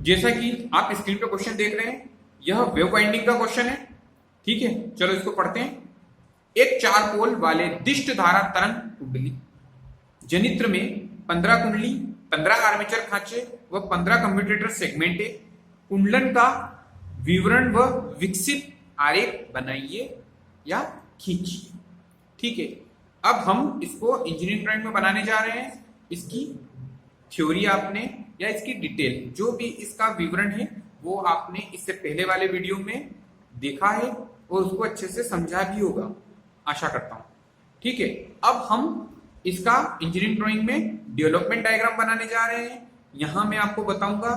जैसा कि आप स्क्रीन पे क्वेश्चन देख रहे हैं, यह वेव बाइंडिंग का क्वेश्चन है। ठीक है, चलो इसको पढ़ते हैं। एक 4 पोल वाले दिष्ट धारा तरंग कुंडली जनित्र में 15 कुंडली, 15 आर्मेचर खांचे व 15 कम्यूटेटर सेगमेंट है। कुंडलन का विवरण व विकसित आरेख बनाइए या खींचिए। ठीक है, अब हम इसको इंजीनियरिंग ड्राइंग में बनाने जा रहे हैं। इसकी थ्योरी आपने या इसकी डिटेल जो भी इसका विवरण है वो आपने इससे पहले वाले वीडियो में देखा है और उसको अच्छे से समझा भी होगा, आशा करता हूं। ठीक है, अब हम इसका इंजीनियरिंग ड्राइंग में डेवलपमेंट डायग्राम बनाने जा रहे हैं। यहां मैं आपको बताऊंगा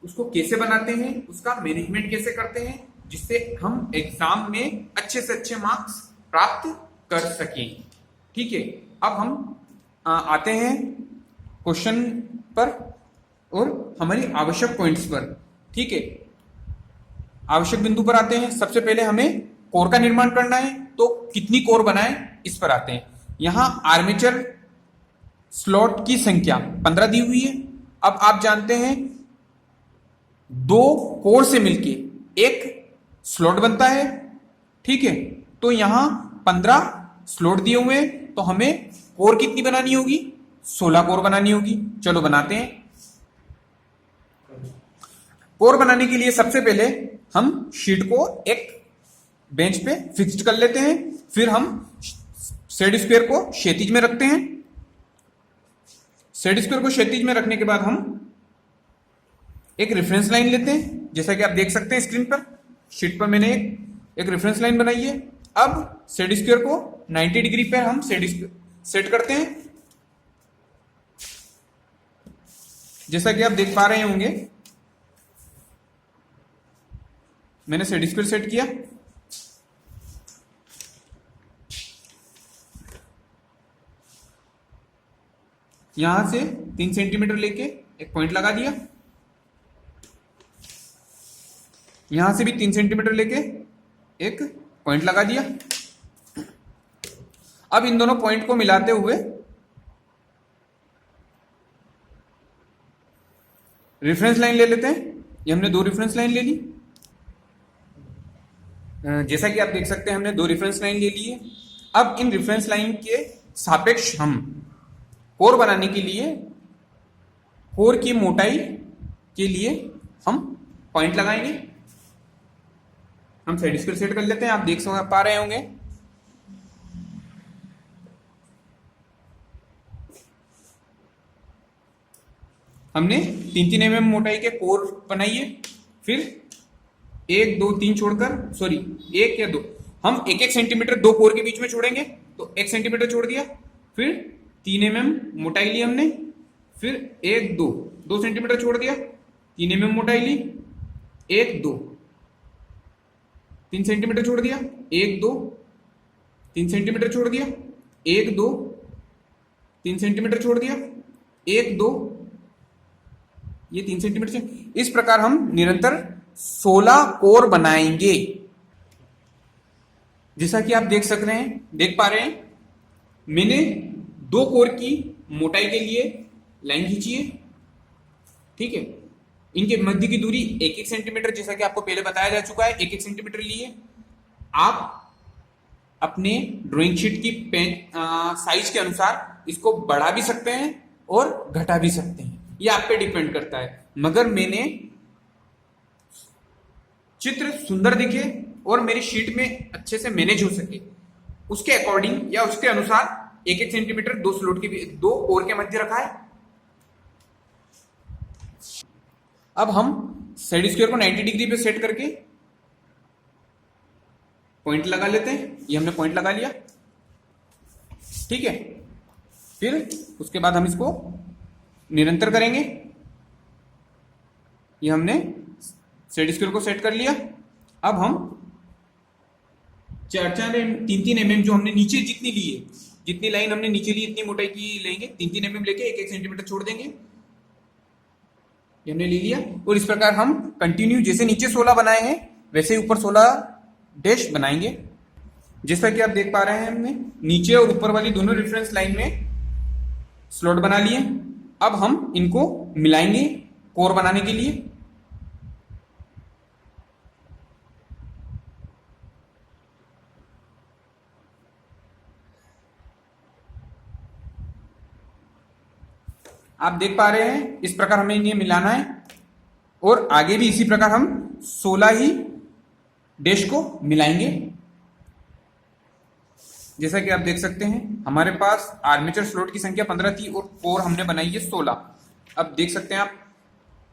उसको कैसे बनाते हैं, उसका मैनेजमेंट कैसे करते हैं, जिससे हम एग्जाम में अच्छे से अच्छे मार्क्स प्राप्त कर सकें। ठीक है, अब हम आते हैं क्वेश्चन पर और हमारी आवश्यक पॉइंट्स पर। ठीक है, आवश्यक बिंदु पर आते हैं। सबसे पहले हमें कोर का निर्माण करना है, तो कितनी कोर बनाएं इस पर आते हैं। यहां आर्मेचर स्लॉट की संख्या 15 दी हुई है। अब आप जानते हैं 2 कोर से मिलके एक स्लॉट बनता है। ठीक है, तो यहां 15 स्लॉट दिए हुए हैं, तो हमें कोर कितनी बनानी होगी, 16 कोर बनानी होगी। चलो बनाते हैं। कोर बनाने के लिए सबसे पहले हम शीट को एक बेंच पे फिक्स्ड कर लेते हैं। फिर हम सेट स्क्वायर को क्षैतिज में रखते हैं। सेट स्क्वायर को क्षैतिज में रखने के बाद हम एक रेफरेंस लाइन लेते हैं, जैसा कि आप देख सकते हैं स्क्रीन पर। शीट पर मैंने एक रेफरेंस लाइन बनाई है। अब सेट स्क्वायर को 90 डिग्री पर हम सेट करते हैं, जैसा कि आप देख पा रहे होंगे। मैंने सेट स्क्वायर सेट किया। यहां से 3 सेंटीमीटर लेके एक पॉइंट लगा दिया। यहां से भी 3 सेंटीमीटर लेके एक पॉइंट लगा दिया। अब इन दोनों पॉइंट को मिलाते हुए रेफरेंस लाइन ले लेते हैं। ये हमने 2 रेफरेंस लाइन ले ली। जैसा कि आप देख सकते हैं हमने 2 रेफरेंस लाइन ले ली है। अब इन रेफरेंस लाइन के सापेक्ष हम कोर बनाने के लिए कोर की मोटाई के लिए हम पॉइंट लगाएंगे। हम साइड स्क्वायर सेट कर लेते हैं। आप देख पा रहे होंगे हमने 3-3 mm मोटाई के कोर बनाई है। फिर 1, 2, 3 छोड़कर, सॉरी 1 या 2, हम 1-1 सेंटीमीटर 2 कोर के बीच में छोड़ेंगे, तो 1 सेंटीमीटर छोड़ दिया। फिर 3 mm मोटाई ली हमने। फिर 1, 2, 2 सेंटीमीटर छोड़ दिया, 3 mm मोटाई ली। 1, 2, 3 सेंटीमीटर छोड़ दिया। 1, 2, 3 सेंटीमीटर छोड़ दिया। 1, 2, 3 सेंटीमीटर छोड़ दिया। 1, 2, ये 3 सेंटीमीटर से। इस प्रकार हम निरंतर 16 कोर बनाएंगे। जैसा कि आप देख पा रहे हैं, मैंने 2 कोर की मोटाई के लिए लाइन खींची है। ठीक है, इनके मध्य की दूरी 1-1 सेंटीमीटर, जैसा कि आपको पहले बताया जा चुका है, 1-1 सेंटीमीटर ली है। आप अपने ड्राइंग शीट की साइज के अनुसार इसको बढ़ा भी सकते हैं और घटा भी सकते हैं, ये आप पे डिपेंड करता है। मगर मैंने चित्र सुंदर दिखे और मेरी शीट में अच्छे से मैनेज हो सके, उसके अकॉर्डिंग या उसके अनुसार 1-1 सेंटीमीटर 2 स्लॉट के 2 कोर के मध्य रखा है। अब हम साइड स्क्वायर को 90 डिग्री पे सेट करके पॉइंट लगा लेते हैं। ये हमने पॉइंट लगा लिया। ठीक है, फिर उसके बाद हम इसको निरंतर करेंगे। ये हमने सेट स्क्वायर को सेट कर लिया। अब हम 4-4 3-3 mm जो हमने नीचे जितनी ली है, जितनी लाइन हमने नीचे ली इतनी मोटाई की लेंगे। 3-3 mm लेके 1-1 सेंटीमीटर छोड़ देंगे। ये हमने ले लिया और इस प्रकार हम कंटिन्यू, जैसे नीचे 16 बनाए हैं वैसे ऊपर 16 डैश बनाएंगे। जैसा कि आप देख पा रहे हैं, हमने नीचे और ऊपर वाली दोनों रेफरेंस लाइन में स्लॉट बना लिए। अब हम इनको मिलाएंगे कोर बनाने के लिए। आप देख पा रहे हैं इस प्रकार हमें इन्हें मिलाना है और आगे भी इसी प्रकार हम 16 ही डैश को मिलाएंगे। जैसा कि आप देख सकते हैं हमारे पास आर्मेचर स्लॉट की संख्या 15 थी और कोर हमने बनाई है 16। अब देख सकते हैं आप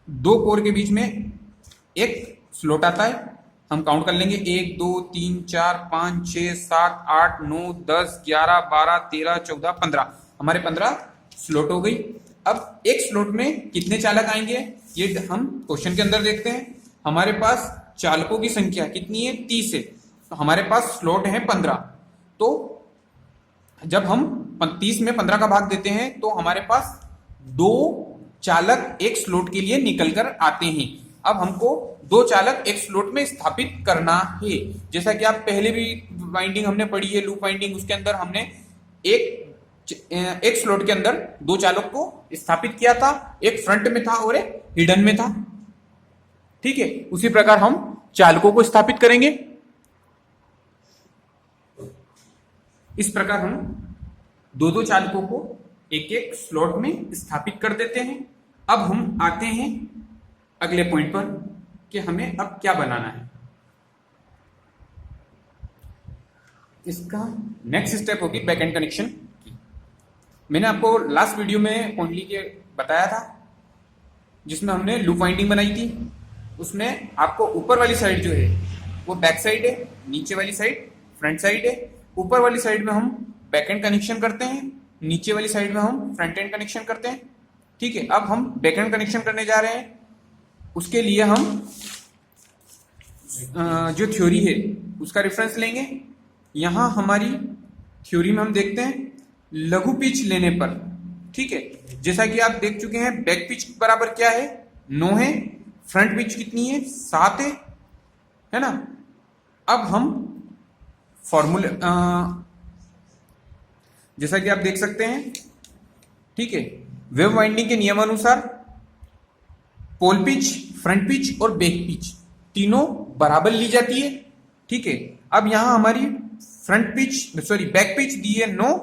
दो कोर के बीच में एक स्लॉट आता है। हम काउंट कर लेंगे 1 2 3 4 5 6 7 8 9 10 11 12 13 14 15। हमारे 15 स्लॉट हो गई। अब एक स्लॉट में कितने चालक आएंगे ये हम क्वेश्चन के अंदर देखते हैं। हमारे पास चालकों की संख्या कितनी है 30 है, तो हमारे पास स्लॉट है 15। तो जब हम 30 में 15 का भाग देते हैं तो हमारे पास 2 चालक एक स्लॉट के लिए निकल कर आते हैं। अब हमको 2 चालक एक स्लॉट में स्थापित करना है। जैसा कि आप पहले भी वाइंडिंग हमने पढ़ी है लूप वाइंडिंग, उसके अंदर हमने एक स्लॉट के अंदर 2 चालक को स्थापित किया था, एक फ्रंट में था और एक हिडन में था। ठीक है, उसी प्रकार हम चालकों को स्थापित करेंगे। इस प्रकार हम 2 चालकों को एक एक स्लॉट में स्थापित कर देते हैं। अब हम आते हैं अगले पॉइंट पर कि हमें अब क्या बनाना है। इसका नेक्स्ट स्टेप होगी बैक एंड कनेक्शन की। मैंने आपको लास्ट वीडियो में कुंडली के बताया था जिसमें हमने लूप वाइंडिंग बनाई थी। उसमें आपको ऊपर वाली साइड जो है वो बैक साइड है, नीचे वाली साइड फ्रंट साइड है। ऊपर वाली साइड में हम बैक एंड कनेक्शन करते हैं, नीचे वाली साइड में हम फ्रंट एंड कनेक्शन करते हैं। ठीक है, अब हम बैक एंड कनेक्शन करने जा रहे हैं। उसके लिए हम जो थ्योरी है उसका रेफरेंस लेंगे। यहां हमारी थ्योरी में हम देखते हैं लघु पिच लेने पर, ठीक है, जैसा कि आप देख चुके हैं बैक पिच बराबर क्या है 9 है, फ्रंट पिच कितनी है 7 है ना। अब हम फॉर्मूले जैसा कि आप देख सकते हैं, ठीक है, वेव वाइंडिंग के नियमानुसार पोल पिच, फ्रंट पिच और बैक पिच तीनों बराबर ली जाती है। ठीक है, अब यहां हमारी बैक पिच दी है 9,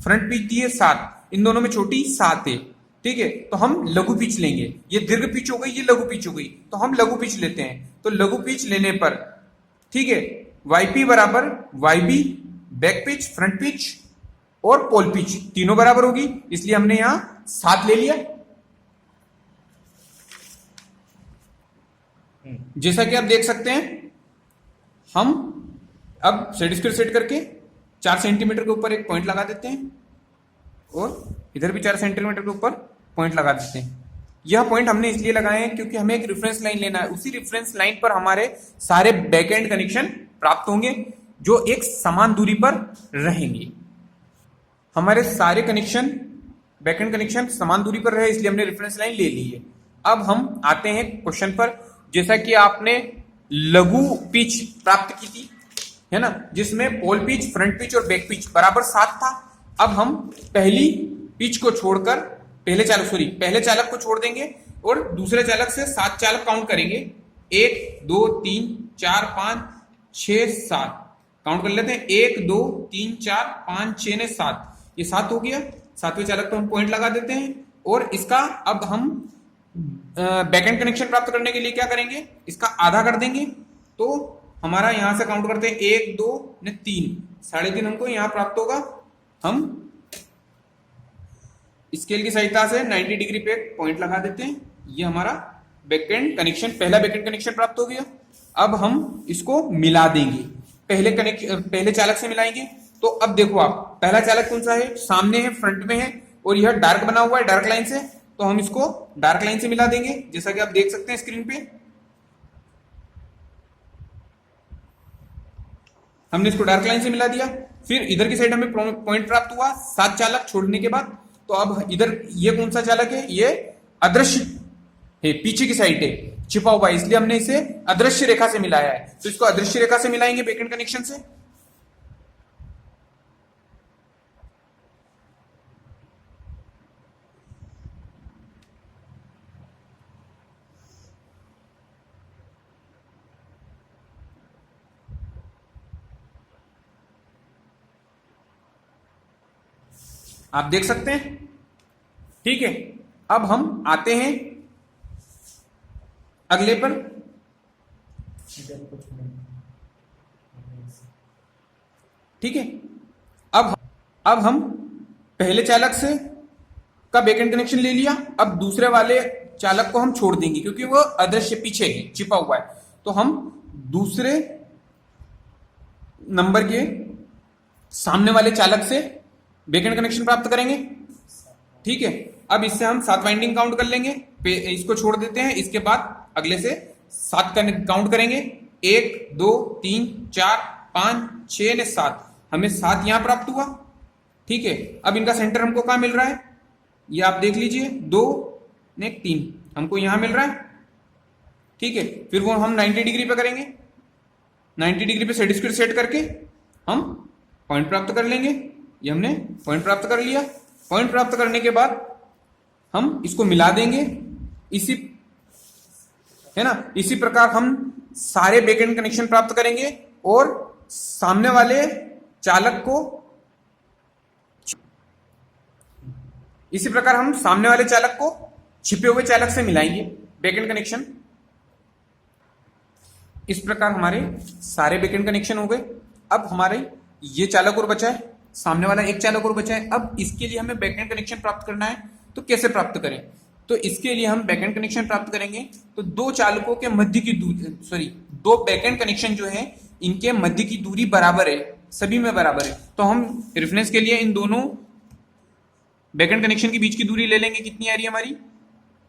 फ्रंट पिच दी है 7, इन दोनों में छोटी 7 है। ठीक है, तो हम लघु पिच लेंगे। ये दीर्घ पिच हो गई, ये लघु पिच हो गई, तो हम लघु पिच लेते हैं। तो लघु पिच लेने पर, ठीक है, वाईपी बराबर YB, back pitch, front pitch और पोल पिच तीनों बराबर होगी, इसलिए हमने यहां 7 ले लिया। जैसा कि आप देख सकते हैं हम अब सेट स्क्वायर सेट करके 4 सेंटीमीटर के ऊपर एक पॉइंट लगा देते हैं और इधर भी 4 सेंटीमीटर के ऊपर पॉइंट लगा देते हैं। यह पॉइंट हमने इसलिए लगाए हैं क्योंकि हमें एक रेफरेंस लाइन लेना है। उसी रेफरेंस लाइन पर हमारे सारे बैक एंड कनेक्शन प्राप्त होंगे जो एक समान दूरी पर रहेंगे। हमारे सारे कनेक्शन बैक एंड कनेक्शन समान दूरी पर रहे, इसलिए हमने रेफरेंस लाइन ले ली है। अब हम आते हैं क्वेश्चन पर। जैसा कि आपने लघु पिच प्राप्त की थी, है ना, जिसमें पोल पिच, फ्रंट पिच और बैक पिच बराबर 7 था। अब हम पहली पिच को छोड़कर पहले चालक को छोड़ देंगे और दूसरे चालक से 7 चालक काउंट करेंगे। 1 2 3 4 5 6 7 काउंट कर लेते हैं। 1 2 3 4 5 6 ने 7, ये 7 हो गया। 7वें चालक पर हम पॉइंट लगा देते हैं और इसका अब हम बैक एंड कनेक्शन प्राप्त करने के लिए क्या करेंगे, इसका आधा कर देंगे। तो हमारा यहां से काउंट करते हैं 1 2 ने 3, 3.5 हमको यहां प्राप्त होगा। हम स्केल की सहायता से 90 डिग्री पे पॉइंट लगा देते हैं। ये हमारा बैक एंड कनेक्शन, पहला बैक एंड कनेक्शन प्राप्त हो गया। अब हम इसको मिला देंगे, पहले चालक से मिलाएंगे। तो अब देखो आप, पहला चालक कौन सा है, सामने है, फ्रंट में है और यह डार्क बना हुआ है डार्क लाइन से, तो हम इसको डार्क लाइन से मिला देंगे जैसा कि आप देख सकते हैं स्क्रीन पे। हमने इसको डार्क लाइन से मिला दिया। फिर इधर की साइड हमें पॉइंट प्राप्त हुआ 7 चालक छोड़ने के बाद। तो अब इधर ये कौन सा चालक है, ये अदृश्य है, पीछे की साइड है, छिपा हुआ है, इसलिए हमने इसे अदृश्य रेखा से मिलाया है। तो इसको अदृश्य रेखा से मिलाएंगे बैक एंड कनेक्शन से। आप देख सकते हैं। ठीक है, अब हम आते हैं अगले पर। ठीक है, अब हम पहले चालक से का बैकएंड कनेक्शन ले लिया। अब दूसरे वाले चालक को हम छोड़ देंगे क्योंकि वो अदृश्य पीछे है, छिपा हुआ है। तो हम दूसरे नंबर के सामने वाले चालक से बैकएंड कनेक्शन प्राप्त करेंगे। ठीक है, अब इससे हम 7 वाइंडिंग काउंट कर लेंगे, इसको छोड़ देते हैं। इसके बाद अगले से 7 का काउंट करेंगे। 1 2 3 4 5 6 ने 7, हमें 7 यहां प्राप्त हुआ। ठीक है, अब इनका सेंटर हमको कहां मिल रहा है, ये आप देख लीजिए, 2 ने 3 हमको यहां मिल रहा है। ठीक है, फिर वो हम 90 डिग्री पे करेंगे। 90 डिग्री पे सेट स्क्वायर सेट करके हम पॉइंट प्राप्त कर लेंगे। ये हमने पॉइंट प्राप्त कर लिया। पॉइंट प्राप्त करने के बाद हम इसको मिला देंगे, इसी है ना। इसी प्रकार हम सारे बैकएंड कनेक्शन प्राप्त करेंगे और सामने वाले चालक को, इसी प्रकार हम सामने वाले चालक को छिपे हुए चालक से मिलाएंगे बैकएंड कनेक्शन। इस प्रकार हमारे सारे बैकएंड कनेक्शन हो गए। अब हमारे ये चालक और बचा है, सामने वाला एक चालक और बचा है। अब इसके लिए हमें बैकएंड कनेक्शन प्राप्त करना है, तो कैसे प्राप्त करें? तो इसके लिए हम बैकएंड कनेक्शन प्राप्त करेंगे तो दो चालकों के मध्य की दूरी, दो बैकएंड कनेक्शन जो है इनके मध्य की दूरी बराबर है, सभी में बराबर है। तो हम रेफरेंस के लिए इन दोनों बैकएंड कनेक्शन के बीच की दूरी ले लेंगे। कितनी आ रही है हमारी?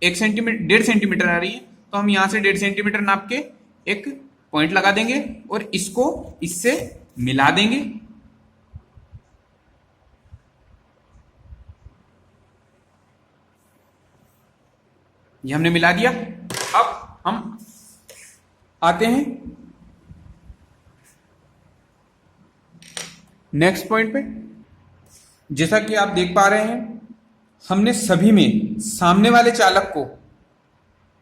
1 सेंटीमीटर, 1.5 सेंटीमीटर आ रही है। तो हम यहां से 1.5 सेंटीमीटर नाप के एक पॉइंट लगा देंगे और इसको इससे मिला देंगे। ये हमने मिला दिया। अब हम आते हैं नेक्स्ट पॉइंट पे। जैसा कि आप देख पा रहे हैं, हमने सभी में सामने वाले चालक को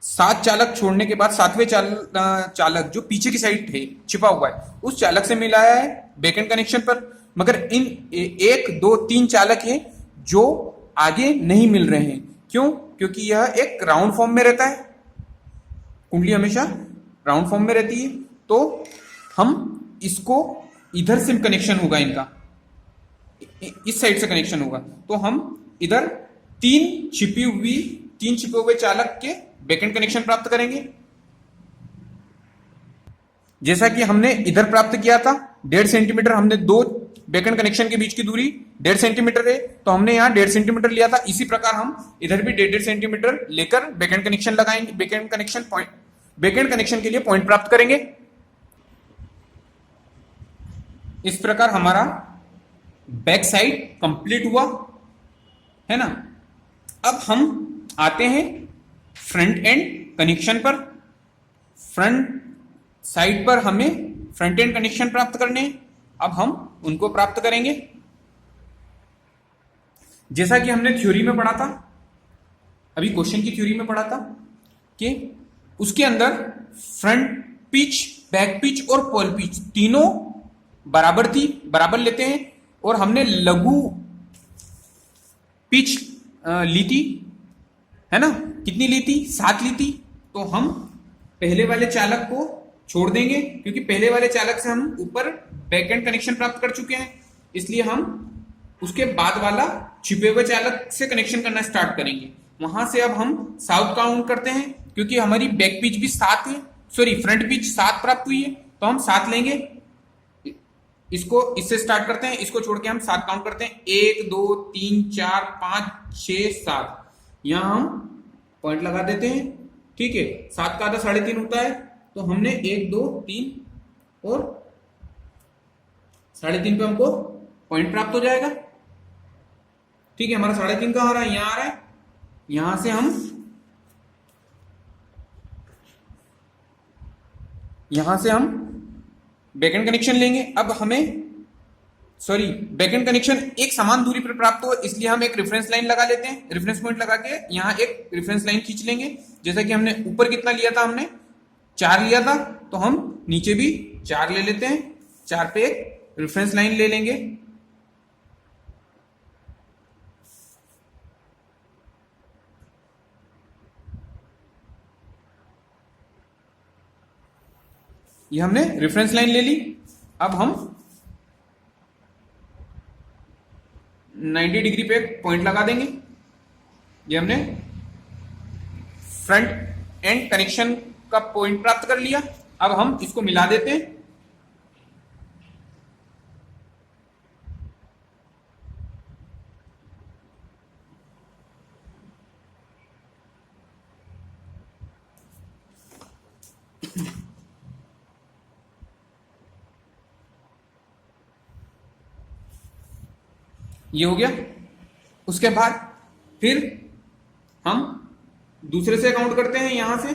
7 चालक छोड़ने के बाद 7वें चालक जो पीछे की साइड थे, छिपा हुआ है, उस चालक से मिलाया है बैकएंड कनेक्शन पर। मगर इन 1 2 3 चालक हैं जो आगे नहीं मिल रहे हैं। क्यों? क्योंकि यह एक राउंड फॉर्म में रहता है, कुंडली हमेशा राउंड फॉर्म में रहती है। तो हम इसको इधर से कनेक्शन होगा, इनका इस साइड से कनेक्शन होगा। तो हम इधर 3 छिपे हुए चालक के बैकएंड कनेक्शन प्राप्त करेंगे। जैसा कि हमने इधर प्राप्त किया था 1.5 सेंटीमीटर, हमने दो बैकएंड कनेक्शन के बीच की दूरी 1.5 सेंटीमीटर है, तो हमने यहां 1.5 सेंटीमीटर लिया था। इसी प्रकार हम इधर भी 1.5 सेंटीमीटर लेकर बैकएंड कनेक्शन लगाएंगे, बैकएंड कनेक्शन के लिए पॉइंट प्राप्त करेंगे। इस प्रकार हमारा बैक साइड कंप्लीट हुआ, है ना। अब हम आते हैं फ्रंट एंड कनेक्शन पर। फ्रंट साइड पर हमें फ्रंट एंड कनेक्शन प्राप्त करने हैं। अब हम उनको प्राप्त करेंगे। जैसा कि हमने थ्योरी में पढ़ा था, अभी क्वेश्चन की थ्योरी में पढ़ा था कि उसके अंदर फ्रंट पिच, बैक पिच और पोल पिच तीनों बराबर थी, बराबर लेते हैं। और हमने लघु पिच ली थी, है ना। कितनी ली थी? 7 ली थी। तो हम पहले वाले चालक को छोड़ देंगे क्योंकि पहले वाले चालक से हम ऊपर बैकएंड कनेक्शन प्राप्त कर चुके हैं, इसलिए हम उसके बाद वाला छिपे हुए चालक से कनेक्शन करना स्टार्ट करेंगे। वहां से अब हम साउथ काउंट करते हैं क्योंकि हमारी बैक पिच भी 7 है, फ्रंट पिच 7 प्राप्त हुई है, तो हम 7 लेंगे। इसको इससे स्टार्ट करते हैं, इसको छोड़ के हम 7 काउंट करते हैं। 1 2 3 4 5 6 7, यहां हम पॉइंट लगा देते हैं। ठीक है, 7 का आधा 3.5 होता है, तो हमने 1 2 3 और 3.5 पे हमको पॉइंट प्राप्त हो जाएगा। ठीक है, हमारा 3.5 कहां आ रहा है? यहां आ रहा है। यहां से हम बैकएंड कनेक्शन लेंगे। अब हमें बैकएंड कनेक्शन एक समान दूरी पर प्राप्त हो, इसलिए हम एक रेफरेंस लाइन लगा लेते हैं। रेफरेंस पॉइंट लगा के यहां एक रेफरेंस लाइन खींच लेंगे। जैसा कि हमने ऊपर कितना लिया था, हमने 4 लिया था, तो हम नीचे भी 4 ले लेते हैं। 4 पे एक रेफरेंस लाइन ले लेंगे। ये हमने रेफरेंस लाइन ले ली। अब हम 90 डिग्री पे पॉइंट लगा देंगे। ये हमने फ्रंट एंड कनेक्शन का पॉइंट प्राप्त कर लिया। अब हम इसको मिला देते हैं। ये हो गया। उसके बाद फिर हम दूसरे से काउंट करते हैं यहां से।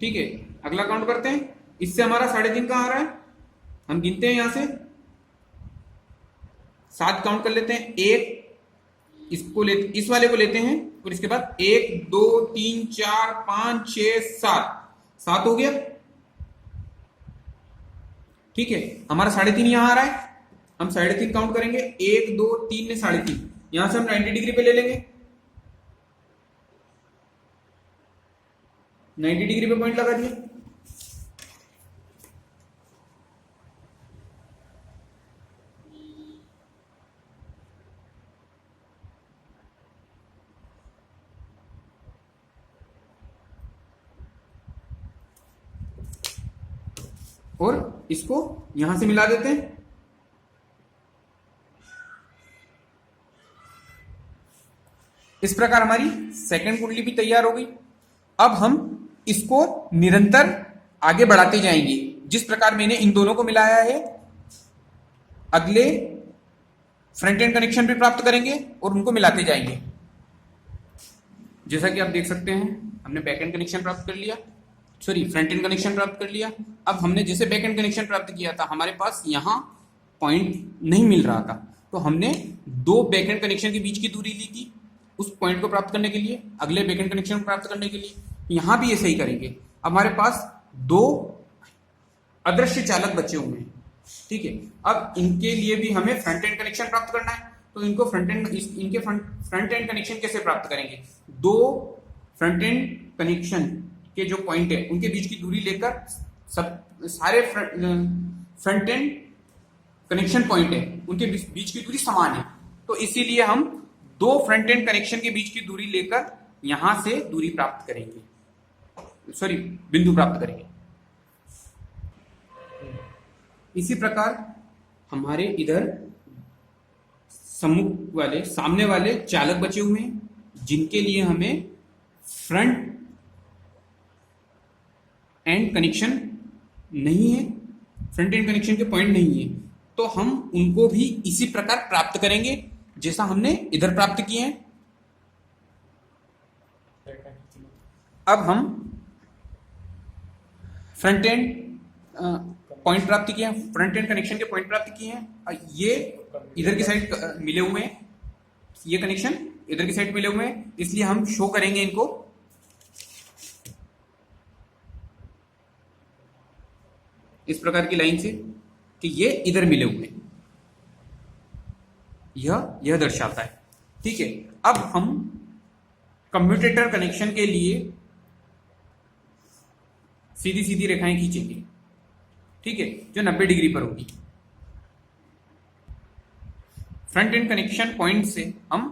ठीक है, अगला काउंट करते हैं। इससे हमारा 3.5 कहां आ रहा है, हम गिनते हैं यहां से 7 काउंट कर लेते हैं। एक इसको इस वाले को लेते हैं और इसके बाद 1 2 3 4 5 6 7 हो गया। ठीक है, हमारा 3.5 यहां आ रहा है। हम 3.5 काउंट करेंगे। 1 2 3 ने 3.5, यहां से हम 90 डिग्री पे ले लेंगे। 90 डिग्री पे पॉइंट लगा दिया। और इसको यहां से मिला देते हैं। इस प्रकार हमारी सेकंड कुंडली भी तैयार हो गई। अब हम इसको निरंतर आगे बढ़ाते जाएंगे। जिस प्रकार मैंने इन दोनों को मिलाया है, अगले फ्रंट एंड कनेक्शन भी प्राप्त करेंगे और उनको मिलाते जाएंगे। जैसा कि आप देख सकते हैं, हमने बैक एंड कनेक्शन प्राप्त कर लिया, फ्रंट एंड कनेक्शन प्राप्त कर लिया। अब हमने जैसे बैक एंड कनेक्शन प्राप्त किया था, हमारे पास यहां पॉइंट नहीं मिल रहा था, तो हमने 2 बैक एंड कनेक्शन के बीच की दूरी ली थी उस पॉइंट को प्राप्त करने के लिए, अगले बैक एंड कनेक्शन प्राप्त करने के लिए। यहां भी ऐसे ही करेंगे। अब हमारे पास 2 अदृश्य चालक बचे हुए हैं। ठीक है, अब इनके लिए भी हमें फ्रंट एंड कनेक्शन प्राप्त करना है। तो इनको इनके फ्रंट एंड कनेक्शन कैसे प्राप्त करेंगे? 2 फ्रंट एंड कनेक्शन के जो पॉइंट है उनके बीच की दूरी लेकर सारे फ्रंट एंड कनेक्शन पॉइंट है उनके बीच की दूरी समान है। तो इसीलिए हम 2 फ्रंट एंड कनेक्शन के बीच की दूरी लेकर यहां से दूरी प्राप्त करेंगे, बिंदु प्राप्त करेंगे। इसी प्रकार हमारे इधर सामने वाले चालक बचे हुए हैं, जिनके लिए हमें फ्रंट एंड कनेक्शन नहीं है, फ्रंट एंड कनेक्शन के पॉइंट नहीं है। तो हम उनको भी इसी प्रकार प्राप्त करेंगे जैसा हमने इधर प्राप्त किए हैं। अब हम फ्रंट एंड पॉइंट प्राप्त किए हैं, फ्रंट एंड कनेक्शन के पॉइंट प्राप्त किए हैं। ये इधर की साइड मिले हुए हैं, ये कनेक्शन इधर की साइड मिले हुए हैं, इसलिए हम शो करेंगे इनको इस प्रकार की लाइन से कि ये इधर मिले हुए हैं। यह दर्शाता है। ठीक है, अब हम कम्यूटेटर कनेक्शन के लिए सीधी सीधी रेखाएं खींचेंगे। ठीक है, जो 90 डिग्री पर होगी। फ्रंट एंड कनेक्शन पॉइंट से हम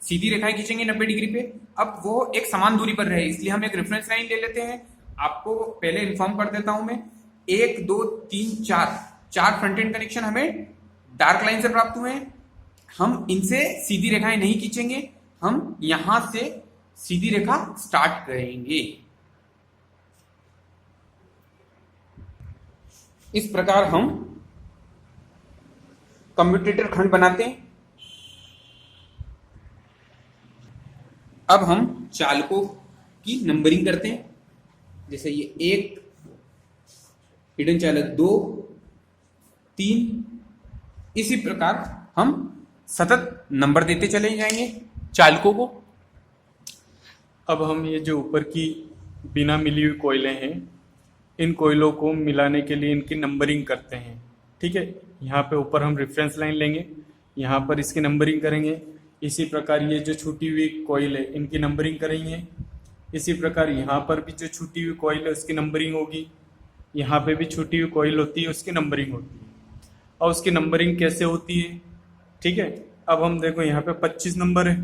सीधी रेखाएं खींचेंगे 90 डिग्री पे। अब वो एक समान दूरी पर रहे, इसलिए हम एक रेफरेंस लाइन ले लेते हैं। आपको पहले इन्फॉर्म कर देता हूं मैं। 1 2 3 4 फ्रंट एंड कनेक्शन हमें डार्क लाइन से प्राप्त हुए हैं। हम इनसे सीधी रेखाएं नहीं खींचेंगे, हम यहां से सीधी रेखा स्टार्ट करेंगे। इस प्रकार हम कम्यूटेटर खंड बनाते हैं। अब हम चालकों की नंबरिंग करते हैं। जैसे ये 1 हिडन चालक, 2 3, इसी प्रकार हम सतत नंबर देते चले जाएंगे चालकों को। अब हम ये जो ऊपर की बिना मिली हुई कोयले हैं, इन कोयलों को मिलाने के लिए इनकी नंबरिंग करते हैं। ठीक है, यहाँ पे ऊपर हम रेफरेंस लाइन लेंगे, यहाँ पर इसकी नंबरिंग करेंगे। इसी प्रकार ये जो छूटी हुई कोयल है इनकी नंबरिंग करेंगे। इसी प्रकार यहाँ पर भी जो छूटी हुई कॉइल है उसकी नंबरिंग होगी, यहाँ पे भी छूटी हुई कॉइल होती है उसकी नंबरिंग होती है। और उसकी नंबरिंग कैसे होती है, ठीक है। अब हम देखो यहाँ पे 25 नंबर है,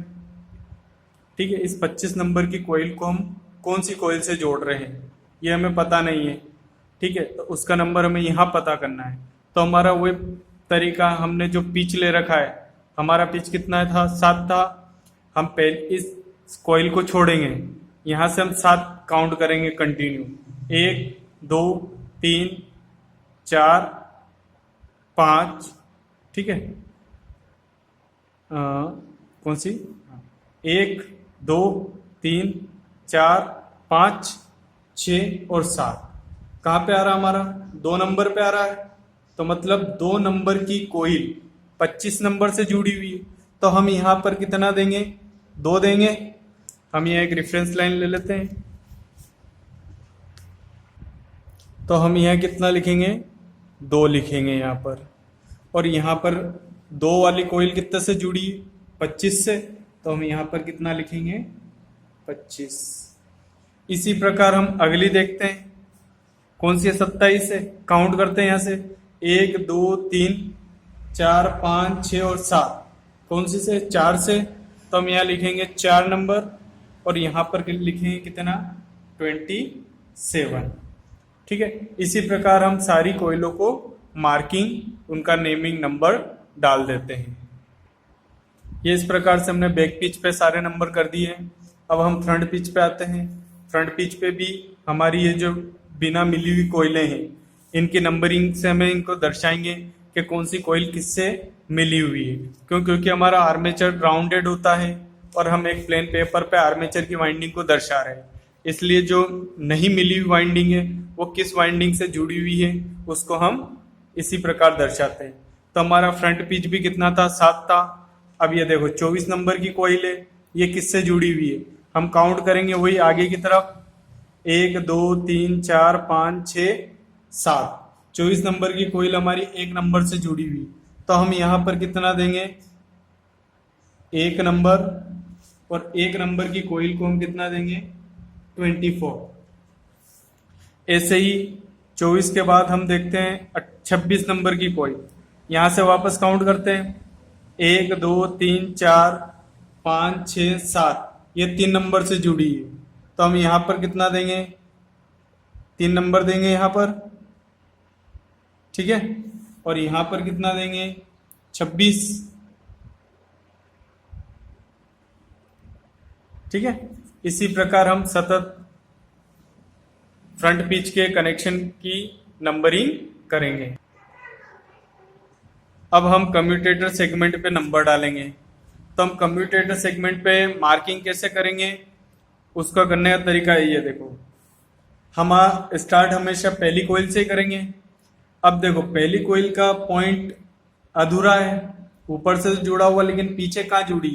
ठीक है। इस 25 नंबर की कॉइल को हम कौन सी कॉइल से जोड़ रहे हैं ये हमें पता नहीं है, ठीक है। तो उसका नंबर हमें यहाँ पता करना है। तो हमारा वो तरीका, हमने जो पिच ले रखा है, हमारा पिच कितना था, 7 था। हम पहले इस कॉइल को छोड़ेंगे, यहाँ से हम 7 काउंट करेंगे कंटिन्यू, 1 2 3 4 5, ठीक है। कौन सी, 1 2 3 4 5 6 और 7 कहाँ पे आ रहा हमारा, 2 नंबर पे आ रहा है। तो मतलब 2 नंबर की कोइल 25 नंबर से जुड़ी हुई है। तो हम यहाँ पर कितना देंगे, 2 देंगे। हम यहाँ एक रेफरेंस लाइन ले लेते हैं। तो हम यहाँ कितना लिखेंगे, 2 लिखेंगे यहाँ पर। और यहाँ पर 2 वाली कोइल कितने से जुड़ी है, 25 से। तो हम यहाँ पर कितना लिखेंगे, 25। इसी प्रकार हम अगली देखते हैं, कौन सी है, 27 से। काउंट करते हैं यहाँ से, 1 2 3 4 5 6 और 7। कौन सी से, 4 से। तो हम यहाँ लिखेंगे 4 नंबर और यहाँ पर लिखेंगे कितना, 27, ठीक है। इसी प्रकार हम सारी कोयलों को मार्किंग, उनका नेमिंग नंबर डाल देते हैं। ये इस प्रकार से हमने बैक पिच पे सारे नंबर कर दिए। अब हम फ्रंट पिच पे आते हैं। फ्रंट पिच पे भी हमारी ये जो बिना मिली हुई कोयलें हैं, इनकी नंबरिंग से हमें इनको दर्शाएंगे कि कौन सी कोयल किससे मिली हुई है। क्योंकि हमारा आर्मेचर राउंडेड होता है और हम एक प्लेन पेपर पे आर्मेचर की वाइंडिंग को दर्शा रहे हैं, इसलिए जो नहीं मिली हुई वाइंडिंग है वो किस वाइंडिंग से जुड़ी हुई है उसको हम इसी प्रकार दर्शाते हैं। तो हमारा फ्रंट पिच भी कितना था, 7 था। अब ये देखो 24 नंबर की कोयल है, ये किससे जुड़ी हुई है, हम काउंट करेंगे वही आगे की तरफ, 1 2 3 4 5 6 7। 24 नंबर की कोयल हमारी 1 नंबर से जुड़ी हुई, तो हम यहां पर कितना देंगे, 1 नंबर। और 1 नंबर की कोयल को हम कितना देंगे, 24। ऐसे ही 24 के बाद हम देखते हैं 26 नंबर की कोयल, यहां से वापस काउंट करते हैं, 1 2 3 4 5 6 7, ये 3 नंबर से जुड़ी है। तो हम यहां पर कितना देंगे, 3 नंबर देंगे यहां पर, ठीक है। और यहां पर कितना देंगे, 26, ठीक है। इसी प्रकार हम सतत फ्रंट पिच के कनेक्शन की नंबरिंग करेंगे। अब हम कम्यूटेटर सेगमेंट पे नंबर डालेंगे। तो हम कम्यूटेटर सेगमेंट पे मार्किंग कैसे करेंगे, उसका करने का तरीका ये देखो, हम स्टार्ट हमेशा पहली कोइल से ही करेंगे। अब देखो पहली कोइल का पॉइंट अधूरा है, ऊपर से जुड़ा हुआ, लेकिन पीछे कहाँ जुड़ी,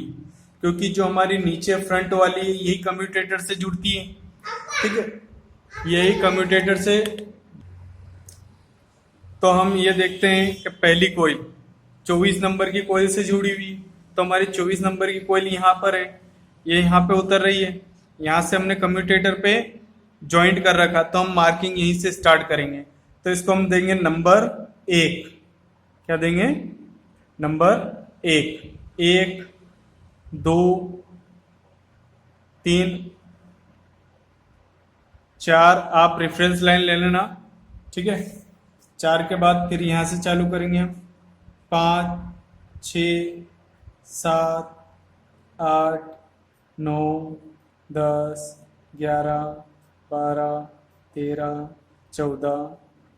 क्योंकि जो हमारी नीचे फ्रंट वाली है यही कम्यूटेटर से जुड़ती है, ठीक है, यही कम्यूटेटर से। तो हम ये देखते हैं कि पहली कोइल 24 नंबर की कोइल से जुड़ी हुई, तो हमारी 24 नंबर की कोइल यहाँ पर है, ये यहाँ पे उतर रही है, यहाँ से हमने कम्यूटेटर पे ज्वाइंट कर रखा, तो हम मार्किंग यहीं से स्टार्ट करेंगे। तो इसको हम देंगे नंबर 1, क्या देंगे, नंबर 1, 1 2 3 4, आप रेफरेंस लाइन ले लेना, ठीक है। 4 के बाद फिर यहां से चालू करेंगे हम, 5 6 7 8 9 10 11 12 13 14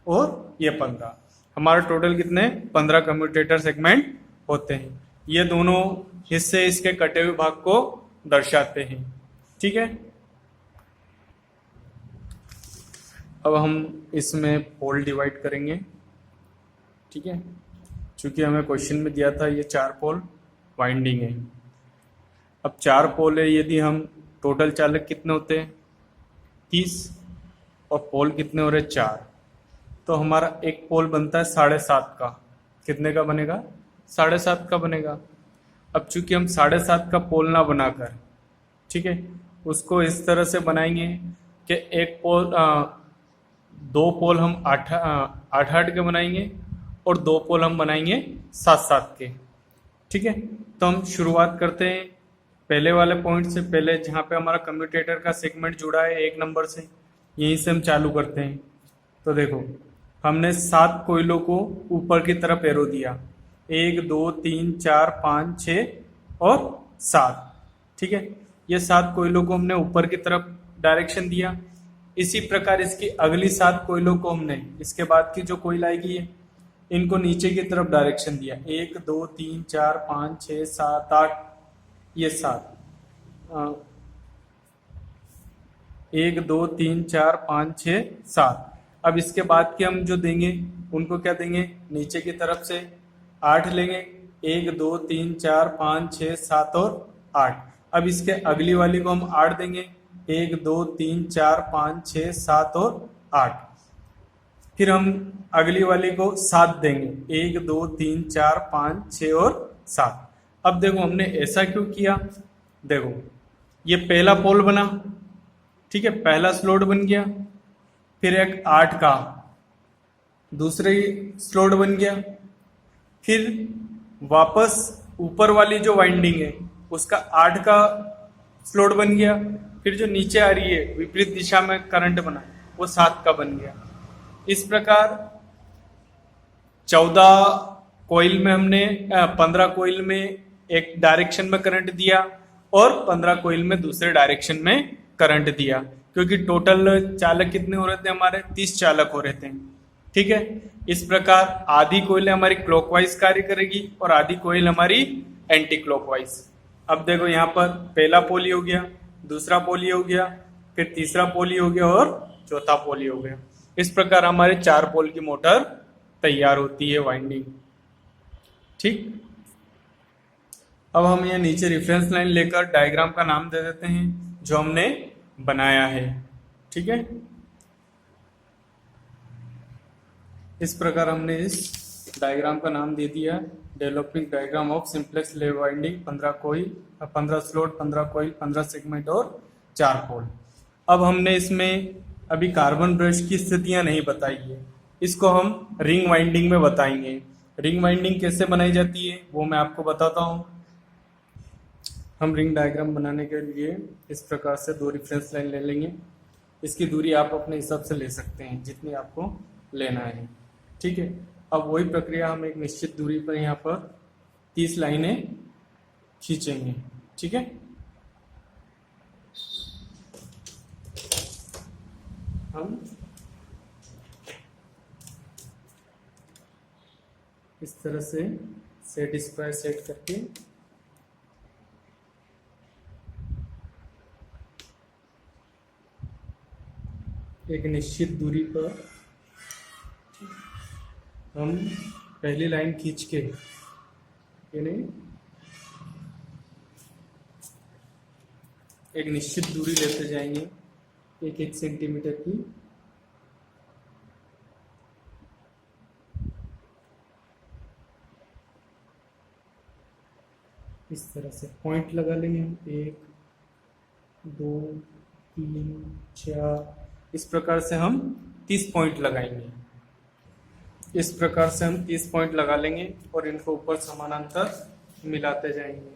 और ये 15। हमारा टोटल कितने, 15 कम्यूटेटर सेगमेंट होते हैं। ये दोनों हिस्से इसके कटे हुए भाग को दर्शाते हैं, ठीक है। अब हम इसमें पोल डिवाइड करेंगे, ठीक है। चूंकि हमें क्वेश्चन में दिया था ये 4 पोल वाइंडिंग है। अब 4 पोल है, यदि हम टोटल चालक कितने होते हैं, 30, और पोल कितने हो रहे, 4, तो हमारा एक पोल बनता है 7.5 का। कितने का बनेगा, 7.5 का बनेगा। अब चूंकि हम 7.5 का पोल ना बनाकर, ठीक है, उसको इस तरह से बनाएंगे कि एक पोल दो पोल हम आठ आठ के बनाएंगे और दो पोल हम बनाएंगे 7-7 के। ठीक है, तो हम शुरुआत करते हैं पहले वाले पॉइंट से। पहले जहाँ पे हमारा कम्यूटेटर का सेगमेंट जुड़ा है 1 नंबर से, यहीं से हम चालू करते हैं। तो देखो, हमने 7 कोयलों को ऊपर की तरफ एरो दिया, 1 2 3 4 5 6 और 7। ठीक है, ये 7 कोयलों को हमने ऊपर की तरफ डायरेक्शन दिया। इसी प्रकार इसकी अगली 7 कोयलों को हमने, इसके बाद की जो कोयल आएगी है, इनको नीचे की तरफ डायरेक्शन दिया, 1 2 3 4 5 6 7 8, ये 7, 1 2 3 4 5 6 7। अब इसके बाद के हम जो देंगे उनको क्या देंगे, नीचे की तरफ से 8 लेंगे, 1 2 3 4 5 6 7 और 8। अब इसके अगली वाली को हम 8 देंगे, 1 2 3 4 5 6 7 और 8। फिर हम अगली वाली को 7 देंगे, 1 2 3 4 5 6 और 7। अब देखो हमने ऐसा क्यों किया, देखो ये पहला पोल बना, ठीक है, पहला स्लॉट बन गया, फिर एक 8 का दूसरे स्लॉट बन गया, फिर वापस ऊपर वाली जो वाइंडिंग है उसका 8 का स्लॉट बन गया, फिर जो नीचे आ रही है विपरीत दिशा में करंट बना वो 7 का बन गया। इस प्रकार 14 कोयल में हमने 15 कोयल में एक डायरेक्शन में करंट दिया और 15 कोयल में दूसरे डायरेक्शन में करंट दिया, क्योंकि टोटल चालक कितने हो रहे थे हमारे, 30 चालक हो रहे थे। ठीक है, इस प्रकार आधी कोयल हमारी क्लॉकवाइज कार्य करेगी और आधी कोयल हमारी एंटी क्लॉकवाइज। अब देखो यहाँ पर पहला पोली हो गया, दूसरा पोली हो गया, फिर तीसरा पोली हो गया और चौथा पोली हो गया। इस प्रकार हमारे 4 पोल की मोटर तैयार होती है वाइंडिंग। ठीक, अब हम यहाँ नीचे रेफरेंस लाइन लेकर डायग्राम का नाम दे देते हैं जो हमने बनाया है। ठीक है, इस प्रकार हमने इस डायग्राम का नाम दे दिया, डेवलपिंग डायग्राम ऑफ सिंपलेक्स लेव वाइंडिंग, 15 कोयल, 15 स्लॉट, 15 कोयल, 15 सेगमेंट और 4 पोल। अब हमने इसमें अभी कार्बन ब्रश की स्थितियां नहीं बताई है, इसको हम रिंग वाइंडिंग में बताएंगे। रिंग वाइंडिंग कैसे बनाई जाती है वो मैं आपको बताता हूँ। हम रिंग डायग्राम बनाने के लिए इस प्रकार से 2 रेफरेंस लाइन ले लेंगे। इसकी दूरी आप अपने हिसाब से ले सकते हैं जितनी आपको लेना है। ठीक है, अब वही प्रक्रिया हम एक निश्चित दूरी पर यहाँ पर 30 लाइनें खींचेंगे। ठीक है, हम इस तरह से सेट स्क्वायर सेट करके एक निश्चित दूरी पर हम पहली लाइन खींच के, यानी एक निश्चित दूरी लेते जाएंगे 1-1 सेंटीमीटर की। इस तरह से पॉइंट लगा लेंगे हम, 1 2 3 4, इस प्रकार से हम 30 पॉइंट लगाएंगे। इस प्रकार से हम 30 पॉइंट लगा लेंगे और इनको ऊपर समानांतर मिलाते जाएंगे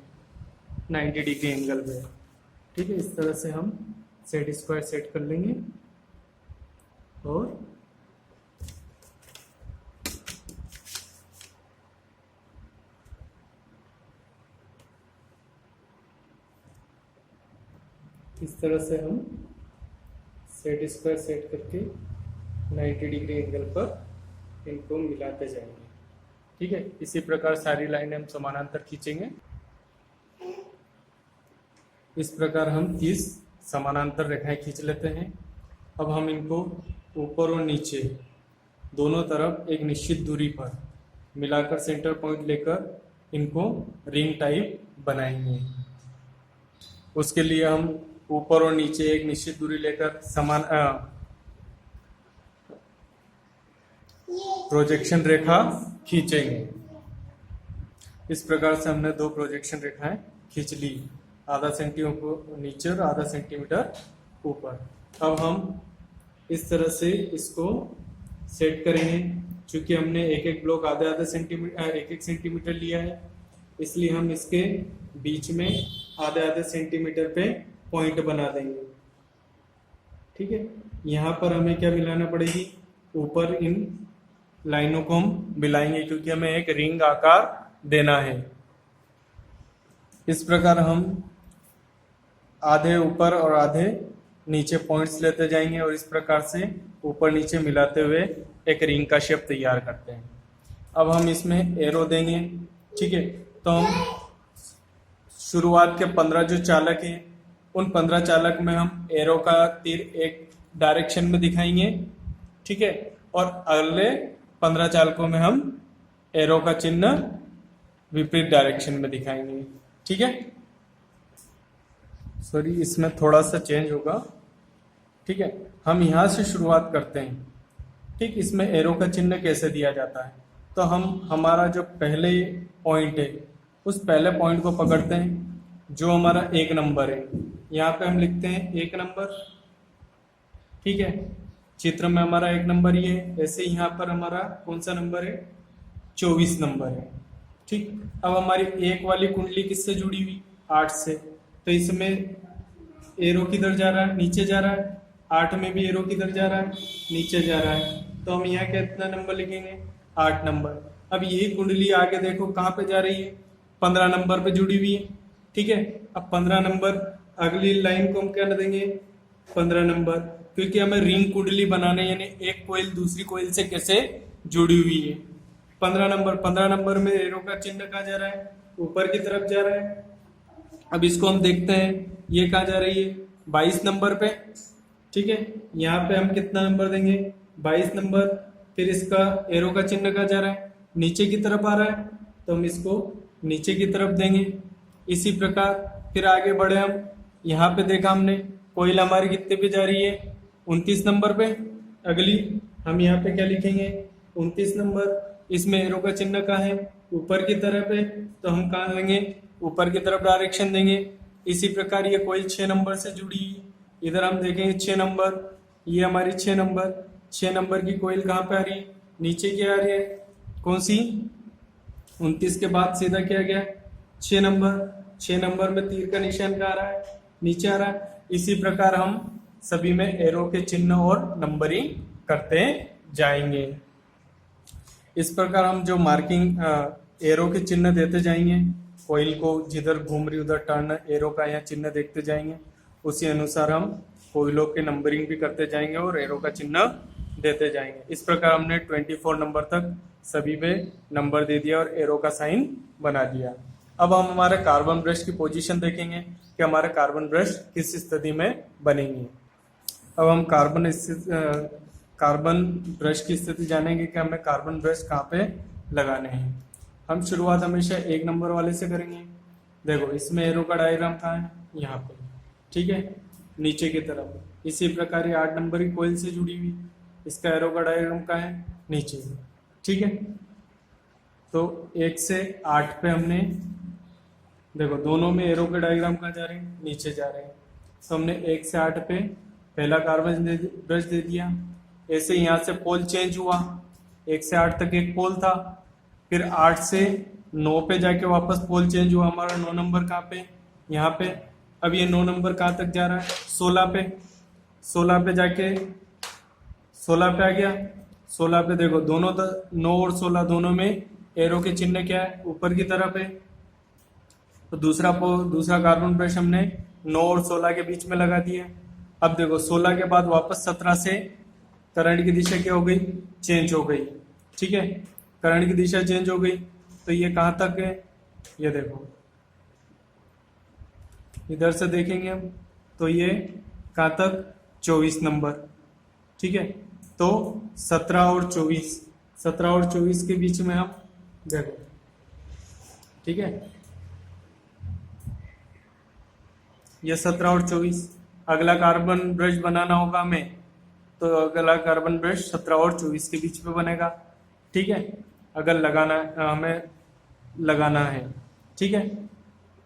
90 डिग्री एंगल पे। ठीक है, इस तरह से हम सेट स्क्वायर सेट कर लेंगे और इस तरह से हम सेट स्क्वायर सेट करके 90 डिग्री एंगल पर इनको मिलाते जाएंगे। ठीक है, इसी प्रकार सारी लाइनें हम समानांतर खींचेंगे। इस प्रकार हम 30 समानांतर रेखाएं खींच लेते हैं। अब हम इनको ऊपर और नीचे दोनों तरफ एक निश्चित दूरी पर मिलाकर सेंटर पॉइंट लेकर इनको रिंग टाइप बनाएंगे। उसके लिए हम ऊपर और नीचे एक निश्चित दूरी लेकर समान प्रोजेक्शन रेखा खींचेंगे। इस प्रकार से हमने 2 प्रोजेक्शन रेखाएं खींच ली। आधा सेंटीमीटर नीचे और आधा सेंटीमीटर ऊपर। अब हम इस तरह से इसको सेट करेंगे। क्योंकि हमने एक एक ब्लॉक आधे आधे सेंटीमीटर एक एक सेंटीमीटर लिया है, इसलिए हम इसके बीच में आधे आधे सेंटीमीटर पे पॉइंट बना देंगे। ठीक है, यहाँ पर हमें क्या मिलाना पड़ेगी, ऊपर इन लाइनों को हम मिलाएंगे क्योंकि हमें एक रिंग आकार देना है। इस प्रकार हम आधे ऊपर और आधे नीचे पॉइंट्स लेते जाएंगे और इस प्रकार से ऊपर नीचे मिलाते हुए एक रिंग का शेप तैयार करते हैं। अब हम इसमें एरो देंगे। ठीक है, तो हम शुरुआत के 15 जो चालक हैं उन 15 चालक में हम एरो का तीर एक डायरेक्शन में दिखाएंगे। ठीक है, और अगले 15 चालकों में हम एरो का चिन्ह विपरीत डायरेक्शन में दिखाएंगे। ठीक है, सॉरी इसमें थोड़ा सा चेंज होगा। ठीक है, हम यहाँ से शुरुआत करते हैं। ठीक, इसमें एरो का चिन्ह कैसे दिया जाता है, तो हम हमारा जो पहले पॉइंट है उस पहले पॉइंट को पकड़ते हैं जो हमारा 1 नंबर है। यहाँ पे हम लिखते हैं 1 नंबर। ठीक है, चित्र में हमारा 1 नंबर ये है। ऐसे यहाँ पर हमारा कौन सा नंबर है, 24 नंबर है। ठीक, अब हमारी एक वाली कुंडली किससे जुड़ी हुई, 8 से, तो इसमें एरो किधर जा रहा है, नीचे जा रहा है। 8 में भी एरो किधर जा रहा है, नीचे जा रहा है। तो हम यहाँ कितना नंबर लिखेंगे, 8 नंबर। अब यही कुंडली आगे देखो कहाँ पे जा रही है, 15 नंबर पे जुड़ी हुई है। ठीक है, अब 15 नंबर अगली लाइन को हम क्या देंगे, 15 नंबर, क्योंकि हमें रिंग कुंडली बनाने यानी एक कोइल दूसरी कोइल से कैसे जुड़ी हुई है। 15 नंबर में एरो का चिन्ह कहाँ जा रहा है, ऊपर की तरफ जा रहा है। अब इसको हम देखते हैं ये कहाँ जा रही है, 22 नंबर पे। ठीक है, यहाँ पे हम कितना नंबर देंगे, 22 नंबर। फिर इसका एरो का चिन्ह कहाँ जा रहा है, नीचे की तरफ आ रहा है, तो हम इसको नीचे की तरफ देंगे। इसी प्रकार फिर आगे बढ़े हम, यहाँ पे देखा हमने कोयल हमारी कितने पे जा रही है, 29 नंबर पे। अगली हम यहाँ पे क्या लिखेंगे, 29 नंबर। इसमें एरो का चिन्ह कहाँ है, ऊपर की तरफ है, तो हम कहाँ देंगे, ऊपर की तरफ डायरेक्शन देंगे। इसी प्रकार ये कोयल 6 नंबर से जुड़ी है। इधर हम देखेंगे 6 नंबर, ये हमारी 6 नंबर। 6 नंबर की कोयल कहाँ पे आ रही है, नीचे की आ रही है, कौन सी, 29 के बाद सीधा क्या गया, 6 नंबर। 6 नंबर में तीर का निशान कहाँ आ रहा है, नीचे आ रहा है। इसी प्रकार हम सभी में एरो के चिन्ह और नंबरिंग करते जाएंगे। इस प्रकार हम जो मार्किंग एरो के चिन्ह देते जाएंगे, कोयल को जिधर घूम रही उधर टर्न एरो का यहाँ चिन्ह देखते जाएंगे। उसी अनुसार हम कोयलों के नंबरिंग भी करते जाएंगे और एरो का चिन्ह देते जाएंगे। इस प्रकार हमने 24 नंबर तक सभी पे नंबर दे दिया और एरो का साइन बना दिया। अब हम हमारे कार्बन ब्रश की पोजीशन देखेंगे कि हमारे कार्बन ब्रश किस स्थिति में बनेंगे। अब हम कार्बन ब्रश की स्थिति जानेंगे कि हमें कार्बन ब्रश कहाँ पे लगाने हैं। हम शुरुआत हमेशा 1 नंबर वाले से करेंगे। देखो इसमें एरो का डायग्राम कहाँ है, यहाँ पे। ठीक है, नीचे की तरफ। इसी प्रकार ये 8 नंबर की कोयल से जुड़ी हुई, इसका एरो का डायग्राम कहाँ है, नीचे। ठीक है, तो 1 से 8 पे हमने देखो दोनों में एरो के डायग्राम कहाँ जा रहे हैं, नीचे जा रहे हैं। तो हमने 1 से 8 पे पहला कार्बन ब्रश दे दिया। ऐसे यहाँ से पोल चेंज हुआ, 1 से 8 तक एक पोल था, फिर 8 से 9 पे जाके वापस पोल चेंज हुआ। हमारा 9 नंबर कहाँ पे, यहाँ पे। अब ये 9 नंबर कहाँ तक जा रहा है, 16 पे। 16 पे जाके 16 पे आ गया। 16 पे देखो दोनों 9 और 16 दोनों में एरो के चिन्ह क्या है, ऊपर की तरफ है। तो दूसरा कार्बन ब्रश हमने 9 और 16 के बीच में लगा दिया। अब देखो 16 के बाद वापस 17 से करंट की दिशा क्या हो गई, चेंज हो गई। ठीक है, करंट की दिशा चेंज हो गई। तो ये कहाँ तक है, ये देखो इधर से देखेंगे हम, तो ये कहाँ तक, 24 नंबर। ठीक है, तो 17 और 24 के बीच में हम देखो। ठीक है, ये 17 और 24। अगला कार्बन ब्रश बनाना होगा हमें, तो अगला कार्बन ब्रश 17 और 24 के बीच में बनेगा। ठीक है, अगर हमें लगाना है। ठीक है,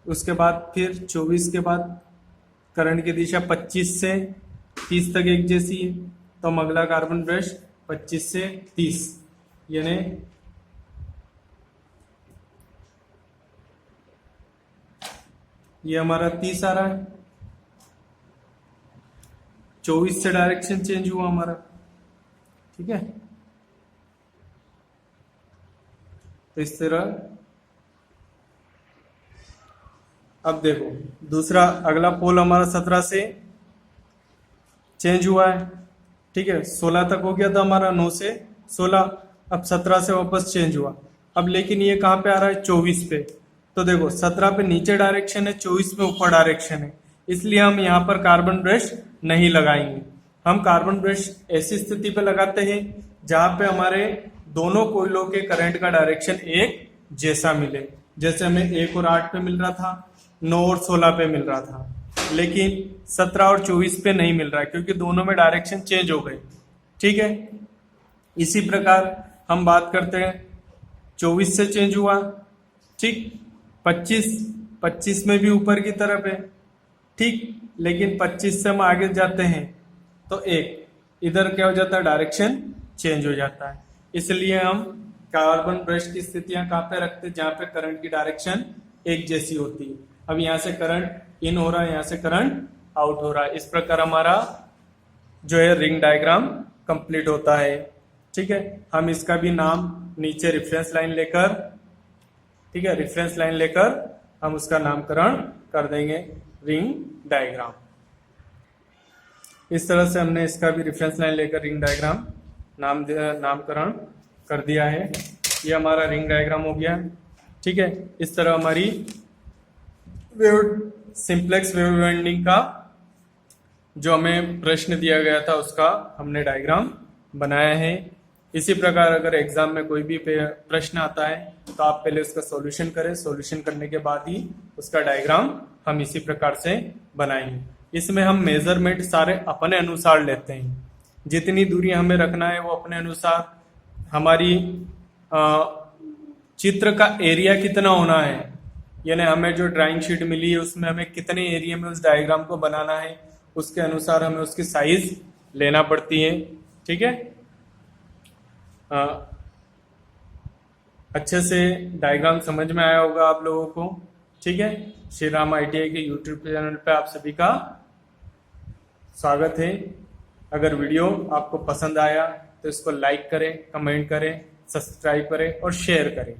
उसके बाद फिर 24 के बाद करंट की दिशा 25 से 30 तक एक जैसी है, तो हम अगला कार्बन ब्रश 25 से 30 यानी ये हमारा 30 आ रहा है। 24 से डायरेक्शन चेंज हुआ हमारा, ठीक है। तो इस तरह अब देखो दूसरा अगला पोल हमारा 17 से चेंज हुआ है, ठीक है। 16 तक हो गया था हमारा, 9 से 16, अब 17 से वापस चेंज हुआ। अब लेकिन ये कहाँ पे आ रहा है? 24 पे। तो देखो 17 पे नीचे डायरेक्शन है, 24 पे ऊपर डायरेक्शन है, इसलिए हम यहाँ पर कार्बन ब्रश नहीं लगाएंगे। हम कार्बन ब्रश ऐसी स्थिति पे लगाते हैं जहां पे हमारे दोनों कोयलों के करंट का डायरेक्शन एक जैसा मिले। जैसे हमें 1 और 8 पे मिल रहा था, 9 और 16 पे मिल रहा था, लेकिन 17 और 24 पे नहीं मिल रहा है क्योंकि दोनों में डायरेक्शन चेंज हो गए, ठीक है। इसी प्रकार हम बात करते हैं 24 से चेंज हुआ, ठीक। 25 में भी ऊपर की तरफ है, ठीक, लेकिन 25 से हम आगे जाते हैं तो एक इधर क्या हो जाता है? डायरेक्शन चेंज हो जाता है। इसलिए हम कार्बन ब्रश की स्थितियां कहाँ पे रखते हैं? जहां पे करंट की डायरेक्शन एक जैसी होती है। अब यहां से करंट इन हो रहा है, यहां से करंट आउट हो रहा है। इस प्रकार हमारा जो है रिंग डायग्राम कंप्लीट होता है, ठीक है। हम इसका भी नाम नीचे रेफरेंस लाइन लेकर, ठीक है, रेफरेंस लाइन लेकर हम उसका नामकरण कर देंगे रिंग डायग्राम। इस तरह से हमने इसका भी रेफरेंस लाइन लेकर रिंग डायग्राम नामकरण कर दिया है। ये हमारा रिंग डायग्राम हो गया, ठीक है। इस तरह हमारी सिंप्लेक्स वेव वाइंडिंग का जो हमें प्रश्न दिया गया था उसका हमने डायग्राम बनाया है। इसी प्रकार अगर एग्जाम में कोई भी प्रश्न आता है तो आप पहले उसका सॉल्यूशन करें, सॉल्यूशन करने के बाद ही उसका डायग्राम हम इसी प्रकार से बनाएंगे। इसमें हम मेजरमेंट सारे अपने अनुसार लेते हैं, जितनी दूरी हमें रखना है वो अपने अनुसार। हमारी चित्र का एरिया कितना होना है, यानी हमें जो ड्राइंग शीट मिली है उसमें हमें कितने एरिया में उस डायग्राम को बनाना है, उसके अनुसार हमें उसकी साइज लेना पड़ती है, ठीक है। अच्छे से डायग्राम समझ में आया होगा आप लोगों को, ठीक है। श्री राम ITI के यूट्यूब चैनल पे आप सभी का स्वागत है। अगर वीडियो आपको पसंद आया तो इसको लाइक करें, कमेंट करें, सब्सक्राइब करें और शेयर करें।